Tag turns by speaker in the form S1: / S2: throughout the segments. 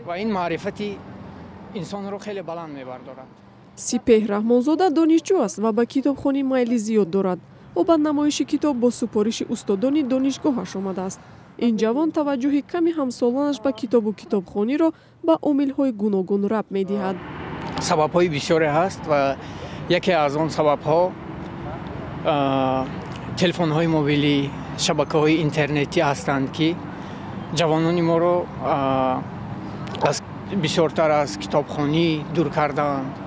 S1: و این معرفتی انسان رو خیلی بلند میبردارد.
S2: سپهر رحمانزاده دانشجو است و به کتابخوانی میل زیاد دارد. او به نمایش کتاب با سپارش استادان دانشگاهش آمده است. این جوان توجه کمی همسالانش به کتاب و کتابخوانی را به عامل‌های گوناگون ربط می‌دهد.
S1: سبب‌های بسیاری هست و یکی از آن سبب‌ها تلفن‌های موبیلی، شبکه‌های اینترنتی هستند که جوانان ما را از بسیارتر از کتابخوانی دور کردند.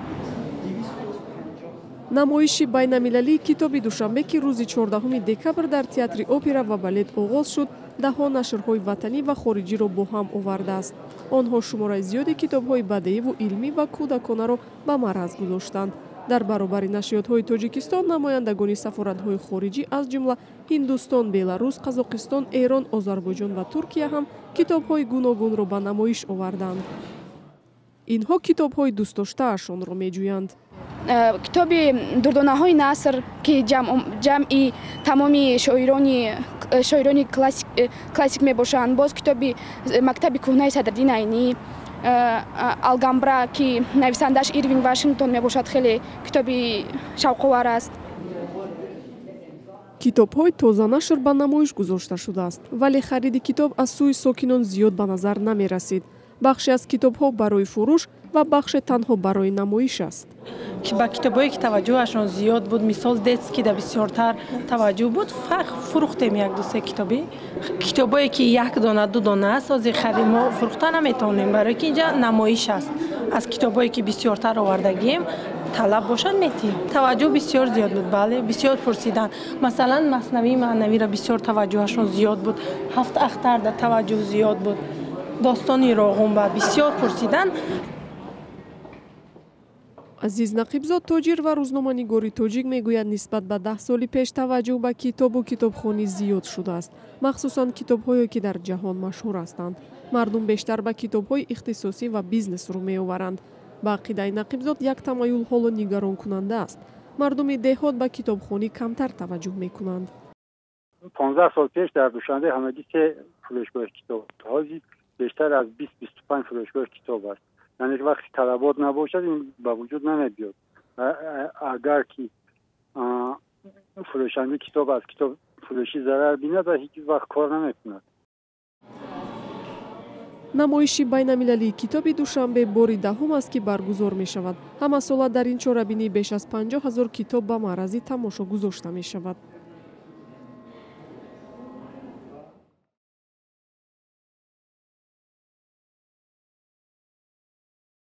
S2: نمایش بین‌المللی کتاب دوشنبه که روز 14 دکبر در تئاتر اپرا و بالت آغاز شد، ده‌ها نشرهای وطنی و خارجی را با هم آورده است. آنها شماره زیادی کتاب‌های بدیعی و علمی و کودکانه را به معرض گذاشتند. در برابر نشریات‌های تاجیکستان، نمایندگان سفارت‌های خارجی از جمله هندوستان، بلاروس، قزاقستان، ایران، آذربایجان و ترکیه هم کتاب‌های گوناگون را به نمایش آوردند. اینها کتاب‌های دوست داشته‌شان را می‌جویند.
S3: کتاب دردانه‌های نثر که جمعی تمامی شاعران کلاسیک میباشند. باز کتاب مکتب کهنه صدرالدین عینی، الگامبرا که نویسندش ایروینگ واشنگتن میباشد، خیلی کتاب شوق‌آور است.
S2: کتاب‌های تازه نشر به نمایش گذاشته شده است، ولی خرید کتاب از سوی ساکنان زیاد به نظر نمی‌رسید. بخشی از کتاب‌ها برای فروش و بخش تنها برای نمایش است.
S4: که با کتابایی که توجهشون زیاد بود، مثال دست که بسیارتر توجه بود، فروختیم یک دو سه کتابایی که یک دانه دو دانه است از خرید ما فروخته نمیتونیم، برای که اینجا نمایش است. از کتابایی که بسیارتر آوردگیم طلب باشد میتیم. توجه بسیار زیاد بود، بله بسیار پرسیدن. مثلا مثنوی معنوی را بسیار توجهشون زیاد بود، 7 اختر در توجه زیاد بود، داستانی راغون با بسیار پرسیدن.
S2: عزیز نقیبزاد تاجر و روزنامه‌نگاری تاجیک میگوید نسبت به 10 سال پیش توجه به کتاب و کتابخوانی زیاد شده است، مخصوصاً کتاب‌هایی که در جهان مشهور هستند. مردم بیشتر به کتاب‌های اختصاصی و بیزنس رو می‌آورند. با عقیده نقیبزاد یک تمایل حال نگران کننده است. مردم دهات به کتابخوانی کمتر توجه می‌کنند.
S5: 15 سال پیش در دوشنبه حمدی که فروشگاه کتاب‌ها بیشتر از 20-25 فروشگاه کتاب است. یعنی وقتی طلبات نباشد این به وجود نمیاد. اگر که فروشنده کتاب از کتاب فروشی ضرر بیند و هیچ وقت کار نمیکند.
S2: نمایش بین‌المللی کتاب دوشنبه باری دهم است که برگزار می شود. همه ساله در این چهاربینی بیش از 50,000 کتاب به معرض تماشا گذاشته می شود.